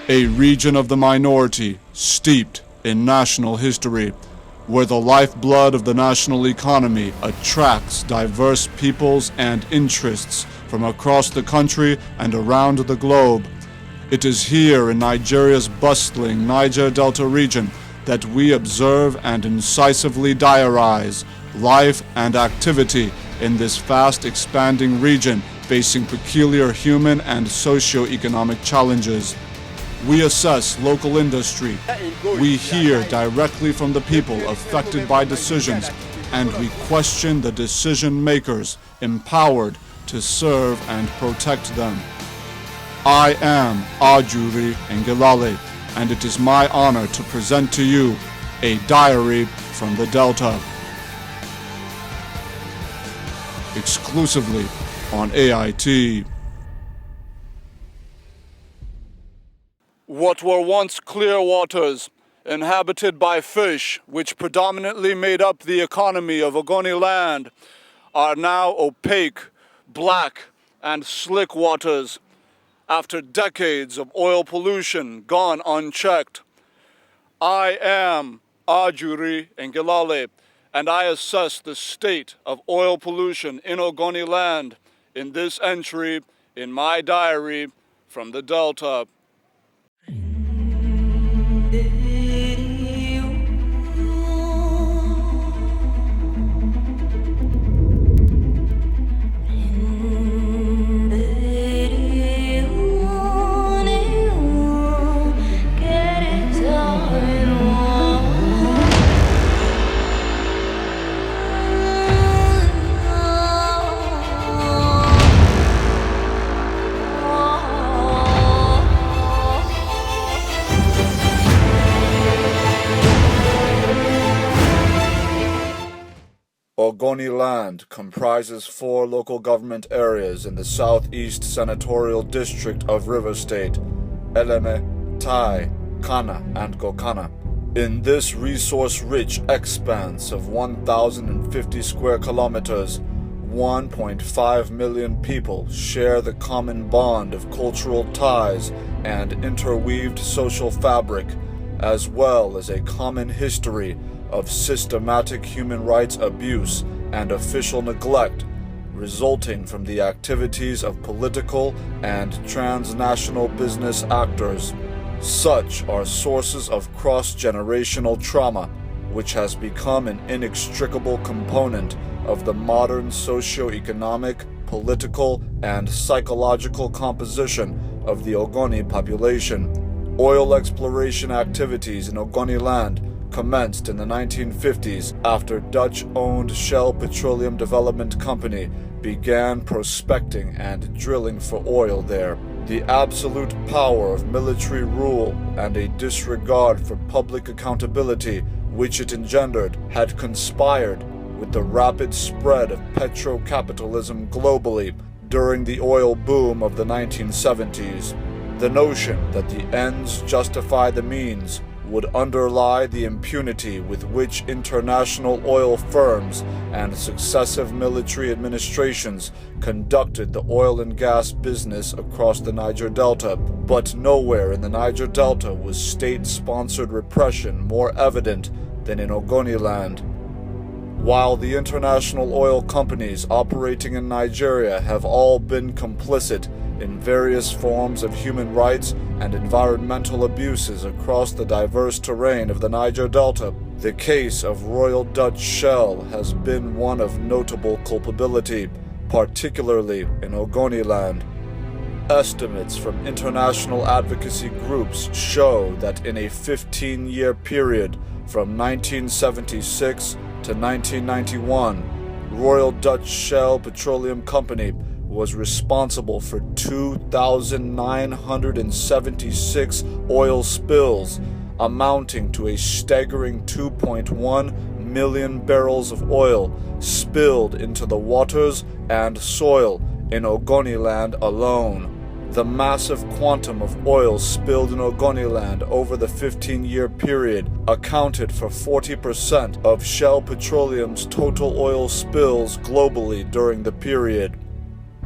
a region of the minority steeped in national history, where the lifeblood of the national economy attracts diverse peoples and interests from across the country and around the globe. It is here in Nigeria's bustling Niger Delta region that we observe and incisively diarize life and activity in this fast-expanding region facing peculiar human and socio-economic challenges. We assess local industry. We hear directly from the people affected by decisions, and we question the decision makers empowered to serve and protect them. I am Ajuri Ngelale, and it is my honor to present to you a diary from the Delta. Exclusively on AIT. What were once clear waters, inhabited by fish, which predominantly made up the economy of Ogoniland, are now opaque, black, and slick waters, after decades of oil pollution gone unchecked. I am Ajuri Ngelale, and I assess the state of oil pollution in Ogoniland in this entry in my diary from the Delta. Ogoniland comprises 4 local government areas in the southeast senatorial district of River State: Eleme, Tai, Kana, and Gokana. In this resource-rich expanse of 1,050 square kilometers, 1.5 million people share the common bond of cultural ties and interweaved social fabric, as well as a common history of systematic human rights abuse and official neglect resulting from the activities of political and transnational business actors. Such are sources of cross-generational trauma, which has become an inextricable component of the modern socio-economic, political, and psychological composition of the Ogoni population. Oil exploration activities in Ogoniland commenced in the 1950s after Dutch-owned Shell Petroleum Development Company began prospecting and drilling for oil there. The absolute power of military rule and a disregard for public accountability which it engendered had conspired with the rapid spread of petrocapitalism globally during the oil boom of the 1970s. The notion that the ends justify the means would underlie the impunity with which international oil firms and successive military administrations conducted the oil and gas business across the Niger Delta, but nowhere in the Niger Delta was state-sponsored repression more evident than in Ogoniland. While the international oil companies operating in Nigeria have all been complicit in various forms of human rights and environmental abuses across the diverse terrain of the Niger Delta, the case of Royal Dutch Shell has been one of notable culpability, particularly in Ogoniland. Estimates from international advocacy groups show that in a 15-year period from 1976 to 1991, Royal Dutch Shell Petroleum Company was responsible for 2,976 oil spills, amounting to a staggering 2.1 million barrels of oil spilled into the waters and soil in Ogoniland alone. The massive quantum of oil spilled in Ogoniland over the 15-year period accounted for 40% of Shell Petroleum's total oil spills globally during the period.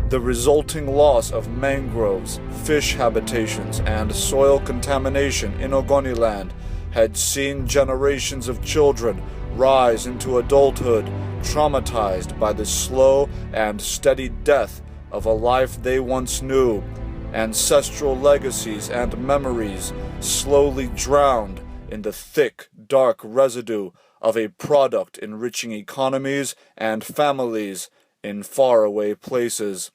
The resulting loss of mangroves, fish habitations, and soil contamination in Ogoniland had seen generations of children rise into adulthood, traumatized by the slow and steady death of a life they once knew. Ancestral legacies and memories slowly drowned in the thick, dark residue of a product enriching economies and families in faraway places.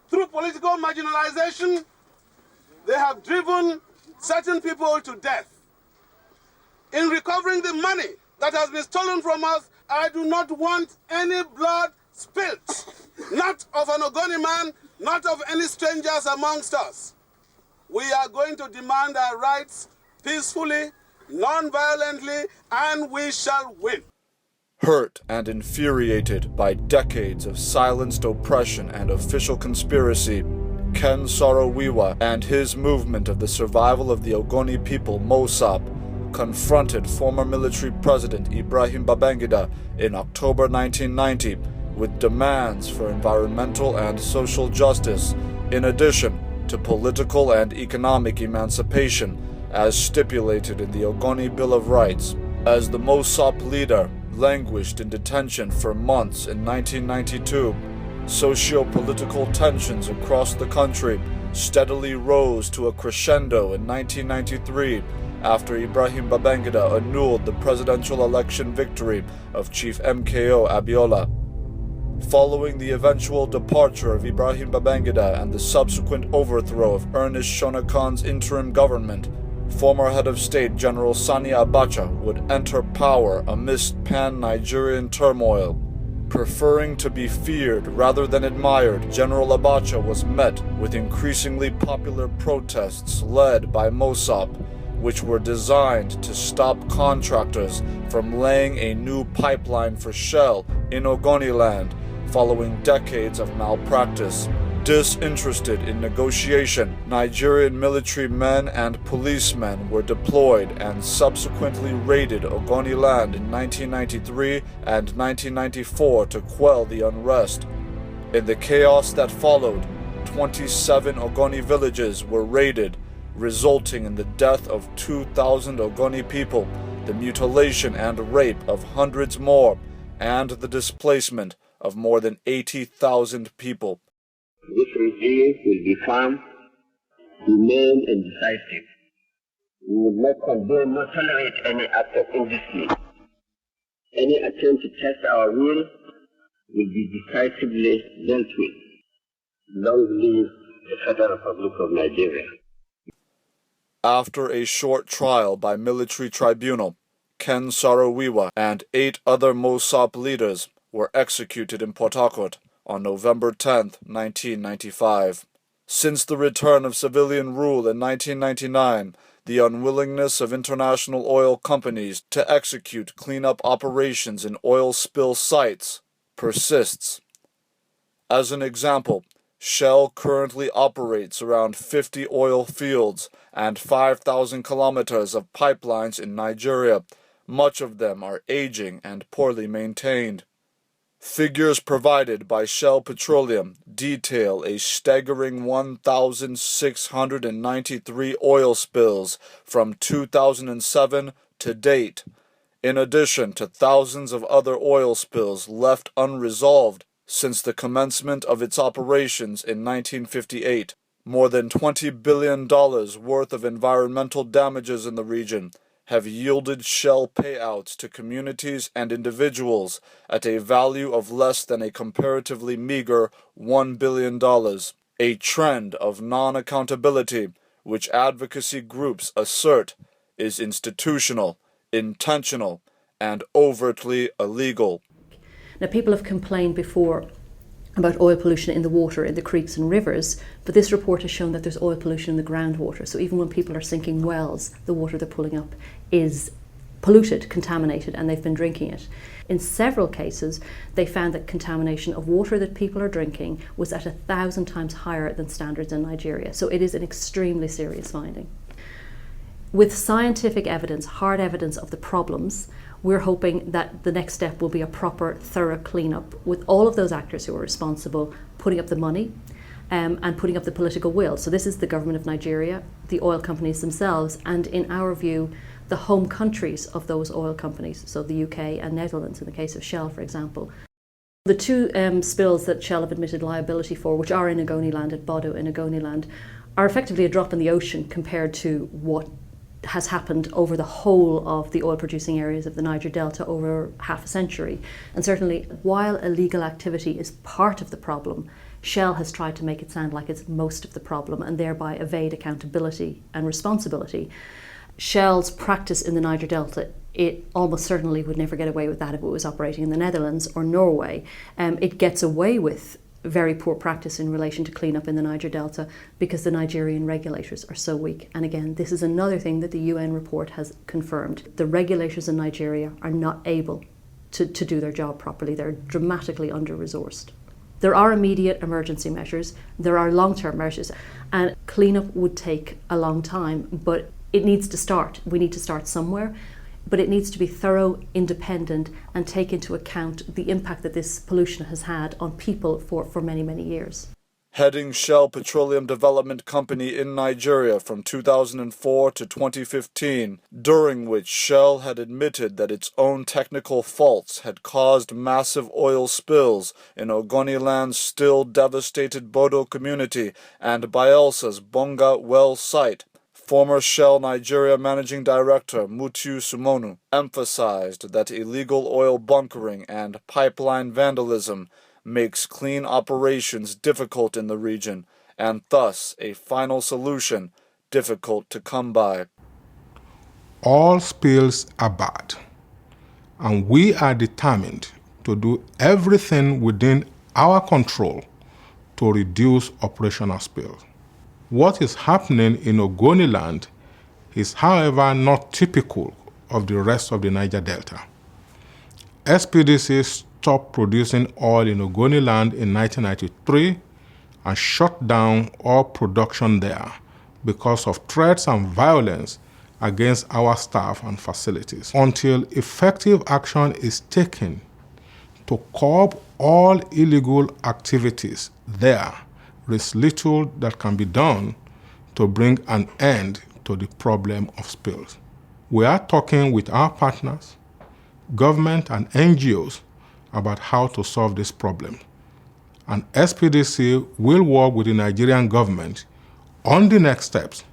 Through political marginalization, they have driven certain people to death. In recovering the money that has been stolen from us, I do not want any blood spilt, not of an Ogoni man, not of any strangers amongst us. We are going to demand our rights peacefully, non-violently, and we shall win. Hurt and infuriated by decades of silenced oppression and official conspiracy, Ken Saro-Wiwa and his movement of the survival of the Ogoni people, MOSAP, confronted former military president Ibrahim Babangida in October 1990 with demands for environmental and social justice, in addition to political and economic emancipation, as stipulated in the Ogoni Bill of Rights. As the MOSAP leader languished in detention for months in 1992, socio-political tensions across the country steadily rose to a crescendo in 1993 after Ibrahim Babangida annulled the presidential election victory of Chief MKO Abiola. Following the eventual departure of Ibrahim Babangida and the subsequent overthrow of Ernest Shonekan's interim government, former head of state General Sani Abacha would enter power amidst pan-Nigerian turmoil. Preferring to be feared rather than admired, General Abacha was met with increasingly popular protests led by MOSAP, which were designed to stop contractors from laying a new pipeline for Shell in Ogoniland following decades of malpractice. Disinterested in negotiation, Nigerian military men and policemen were deployed and subsequently raided Ogoniland in 1993 and 1994 to quell the unrest. In the chaos that followed, 27 Ogoni villages were raided, resulting in the death of 2,000 Ogoni people, the mutilation and rape of hundreds more, and the displacement of more than 80,000 people. This regime will be firm, humane, and decisive. We will not condone nor tolerate any act of indiscipline. Any attempt to test our will will be decisively dealt with. Long live the Federal Republic of Nigeria. After a short trial by military tribunal, Ken Saro-Wiwa and 8 other MOSAP leaders were executed in Port Harcourt on November 10, 1995. Since the return of civilian rule in 1999, the unwillingness of international oil companies to execute cleanup operations in oil spill sites persists. As an example, Shell currently operates around 50 oil fields and 5,000 kilometers of pipelines in Nigeria. Much of them are aging and poorly maintained. Figures provided by Shell Petroleum detail a staggering 1,693 oil spills from 2007 to date, in addition to thousands of other oil spills left unresolved since the commencement of its operations in 1958. More than $20 billion worth of environmental damages in the region have yielded Shell payouts to communities and individuals at a value of less than a comparatively meager $1 billion, a trend of non-accountability which advocacy groups assert is institutional, intentional, and overtly illegal. Now, people have complained before about oil pollution in the water, in the creeks and rivers, but this report has shown that there's oil pollution in the groundwater. So even when people are sinking wells, the water they're pulling up is polluted, contaminated, and they've been drinking it. In several cases, they found that contamination of water that people are drinking was at 1,000 times higher than standards in Nigeria. So it is an extremely serious finding. With scientific evidence, hard evidence of the problems, we're hoping that the next step will be a proper, thorough cleanup with all of those actors who are responsible putting up the money and putting up the political will. So this is the government of Nigeria, the oil companies themselves, and in our view, the home countries of those oil companies, so the UK and Netherlands in the case of Shell, for example. The two spills that Shell have admitted liability for, which are in Ogoniland, at Bodo in Ogoniland, are effectively a drop in the ocean compared to what has happened over the whole of the oil producing areas of the Niger Delta over half a century. And certainly, while illegal activity is part of the problem, Shell has tried to make it sound like it's most of the problem and thereby evade accountability and responsibility. Shell's practice in the Niger Delta, it almost certainly would never get away with that if it was operating in the Netherlands or Norway. It gets away with very poor practice in relation to cleanup in the Niger Delta because the Nigerian regulators are so weak. And again, this is another thing that the UN report has confirmed. The regulators in Nigeria are not able to do their job properly. They're dramatically under-resourced. There are immediate emergency measures, there are long-term measures, and cleanup would take a long time, but it needs to start. We need to start somewhere, but it needs to be thorough, independent, and take into account the impact that this pollution has had on people for many, many years. Heading Shell Petroleum Development Company in Nigeria from 2004 to 2015, during which Shell had admitted that its own technical faults had caused massive oil spills in Ogoniland's still devastated Bodo community and Bayelsa's Bonga well site. Former Shell Nigeria Managing Director Mutiu Sumonu emphasized that illegal oil bunkering and pipeline vandalism makes clean operations difficult in the region, and thus a final solution difficult to come by. All spills are bad, and we are determined to do everything within our control to reduce operational spills. What is happening in Ogoniland is, however, not typical of the rest of the Niger Delta. SPDC stopped producing oil in Ogoniland in 1993 and shut down all production there because of threats and violence against our staff and facilities. Until effective action is taken to curb all illegal activities there, there's little that can be done to bring an end to the problem of spills. We are talking with our partners, government and NGOs about how to solve this problem. And SPDC will work with the Nigerian government on the next steps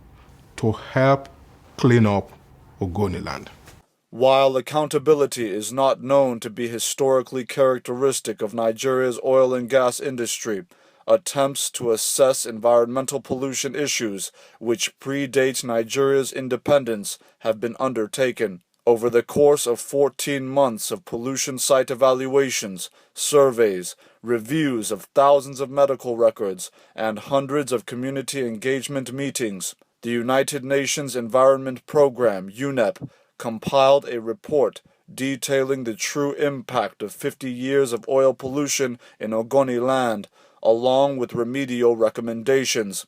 to help clean up Ogoniland. While accountability is not known to be historically characteristic of Nigeria's oil and gas industry, attempts to assess environmental pollution issues which predate Nigeria's independence have been undertaken. Over the course of 14 months of pollution site evaluations, surveys, reviews of thousands of medical records, and hundreds of community engagement meetings, the United Nations Environment Programme, UNEP, compiled a report detailing the true impact of 50 years of oil pollution in Ogoniland, along with remedial recommendations,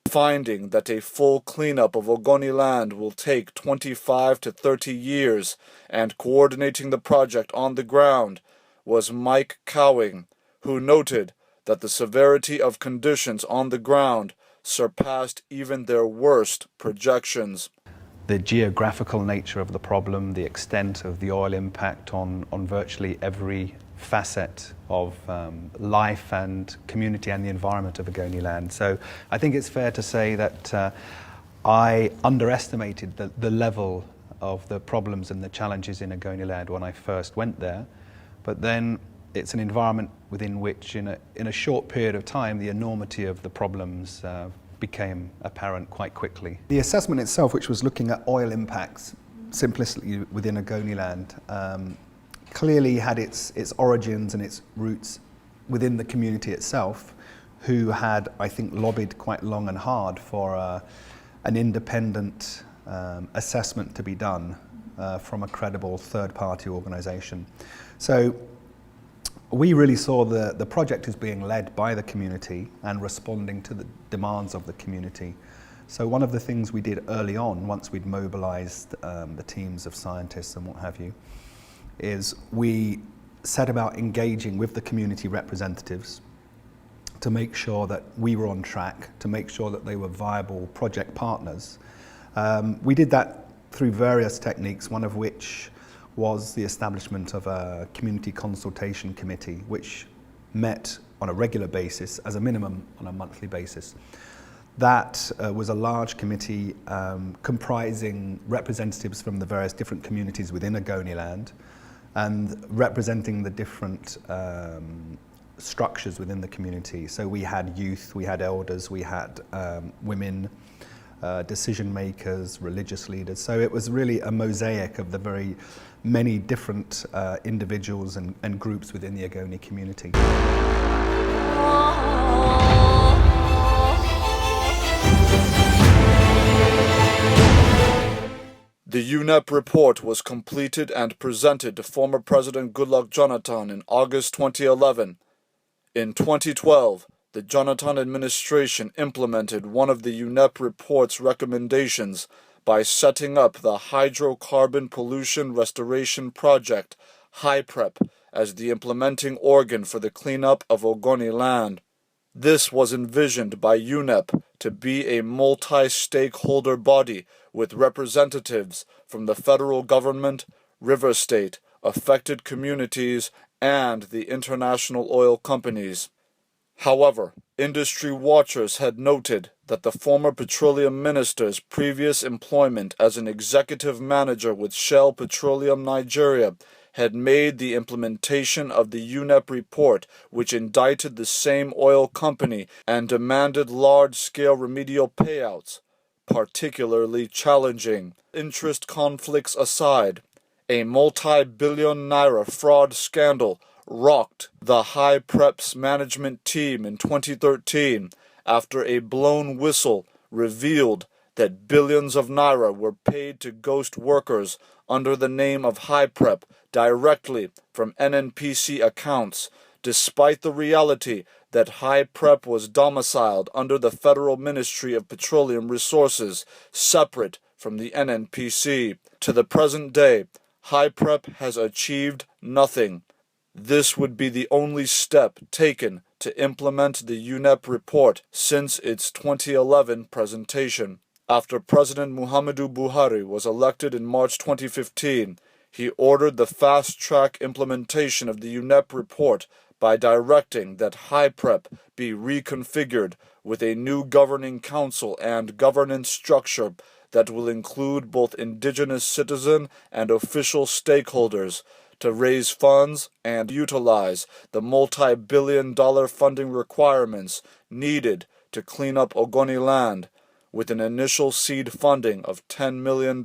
finding that a full cleanup of Ogoniland will take 25 to 30 years, and coordinating the project on the ground was Mike Cowing, who noted that the severity of conditions on the ground surpassed even their worst projections. The geographical nature of the problem, the extent of the oil impact on virtually every facet of life and community and the environment of Ogoniland. So I think it's fair to say that I underestimated the level of the problems and the challenges in Ogoniland when I first went there. But then it's an environment within which in a short period of time the enormity of the problems became apparent quite quickly. The assessment itself, which was looking at oil impacts simplistically within Ogoniland, clearly had its origins and its roots within the community itself, who had, I think, lobbied quite long and hard for an independent assessment to be done from a credible third-party organisation. So we really saw the project as being led by the community and responding to the demands of the community. So one of the things we did early on, once we'd mobilized the teams of scientists and what have you, is we set about engaging with the community representatives to make sure that we were on track, to make sure that they were viable project partners. We did that through various techniques, one of which was the establishment of a community consultation committee, which met on a regular basis, as a minimum on a monthly basis. That was a large committee comprising representatives from the various different communities within Ogoniland and representing the different structures within the community. So we had youth, we had elders, we had women, decision makers, religious leaders. So it was really a mosaic of the very many different individuals and groups within the Ogoni community. The UNEP report was completed and presented to former President Goodluck Jonathan in August 2011. In 2012, the Jonathan administration implemented one of the UNEP report's recommendations by setting up the Hydrocarbon Pollution Restoration Project, HYPREP, as the implementing organ for the cleanup of Ogoniland. This was envisioned by UNEP to be a multi-stakeholder body with representatives from the federal government, river state, affected communities, and the international oil companies. However, industry watchers had noted that the former petroleum minister's previous employment as an executive manager with Shell Petroleum Nigeria had made the implementation of the UNEP report, which indicted the same oil company and demanded large-scale remedial payouts, particularly challenging. Interest conflicts aside, a multi-billion naira fraud scandal rocked the HYPREP's management team in 2013 after a blown whistle revealed that billions of naira were paid to ghost workers under the name of HYPREP directly from NNPC accounts, despite the reality that HYPREP was domiciled under the Federal Ministry of Petroleum Resources, separate from the NNPC. To the present day, HYPREP has achieved nothing. This would be the only step taken to implement the UNEP report since its 2011 presentation. After President Muhammadu Buhari was elected in March 2015, he ordered the fast-track implementation of the UNEP report by directing that HYPREP be reconfigured with a new governing council and governance structure that will include both indigenous citizen and official stakeholders to raise funds and utilize the multi-billion-dollar funding requirements needed to clean up Ogoniland with an initial seed funding of $10 million,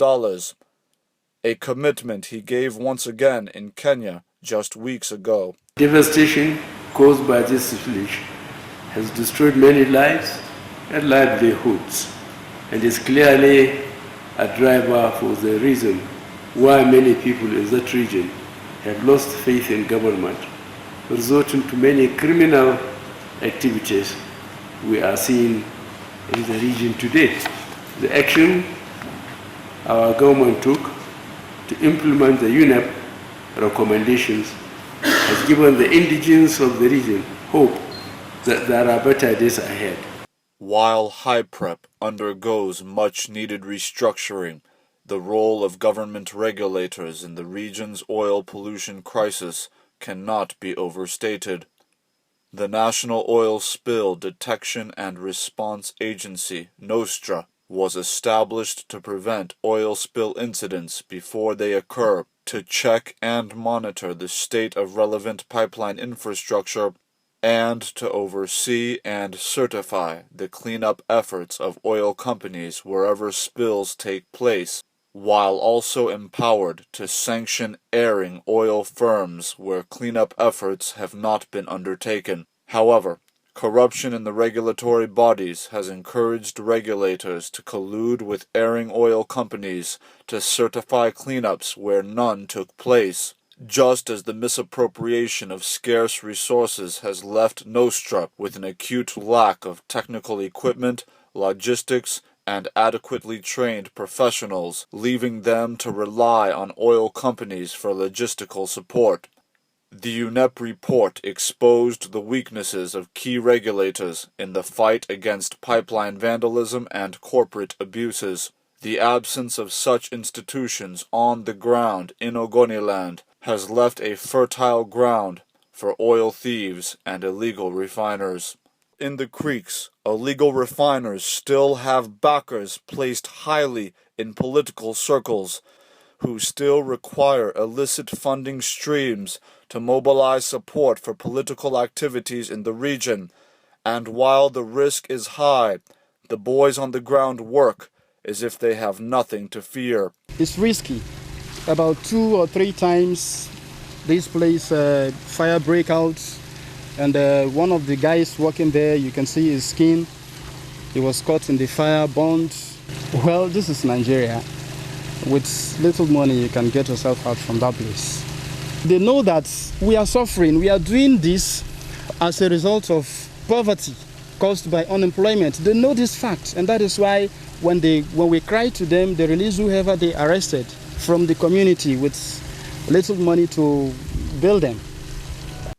a commitment he gave once again in Kenya just weeks ago. Devastation caused by this situation has destroyed many lives and livelihoods, and is clearly a driver for the reason why many people in that region have lost faith in government, resulting to many criminal activities we are seeing in the region today. The action our government took to implement the UNEP recommendations has given the indigents of the region hope that there are better days ahead. While HYPREP undergoes much-needed restructuring, the role of government regulators in the region's oil pollution crisis cannot be overstated. The National Oil Spill Detection and Response Agency, NOSTRA, was established to prevent oil spill incidents before they occur, to check and monitor the state of relevant pipeline infrastructure, and to oversee and certify the cleanup efforts of oil companies wherever spills take place, while also empowered to sanction erring oil firms where cleanup efforts have not been undertaken. However, corruption in the regulatory bodies has encouraged regulators to collude with erring oil companies to certify cleanups where none took place, just as the misappropriation of scarce resources has left NOSTRA with an acute lack of technical equipment, logistics, and adequately trained professionals, leaving them to rely on oil companies for logistical support. The UNEP report exposed the weaknesses of key regulators in the fight against pipeline vandalism and corporate abuses. The absence of such institutions on the ground in Ogoniland has left a fertile ground for oil thieves and illegal refiners. In the creeks, illegal refiners still have backers placed highly in political circles, who still require illicit funding streams to mobilize support for political activities in the region. And while the risk is high, the boys on the ground work as if they have nothing to fear. It's risky. About 2 or 3 times this place fire breakouts, and one of the guys working there, you can see his skin. He was caught in the fire, burned. Well, this is Nigeria. With little money, you can get yourself out from that place. They know that we are suffering. We are doing this as a result of poverty caused by unemployment. They know this fact, and that is why when we cry to them, they release whoever they arrested from the community with little money to build them.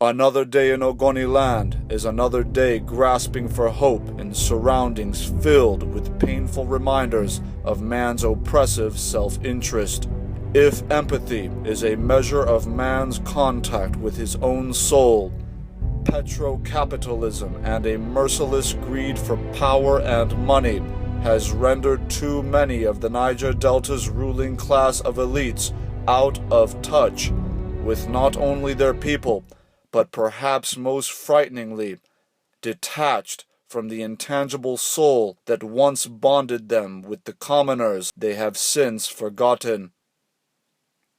Another day in Ogoniland is another day grasping for hope in surroundings filled with painful reminders of man's oppressive self-interest. If empathy is a measure of man's contact with his own soul, petrocapitalism and a merciless greed for power and money has rendered too many of the Niger Delta's ruling class of elites out of touch with not only their people, but perhaps most frighteningly, detached from the intangible soul that once bonded them with the commoners they have since forgotten.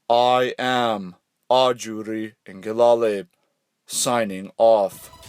I am Ajuri Ngilale, signing off.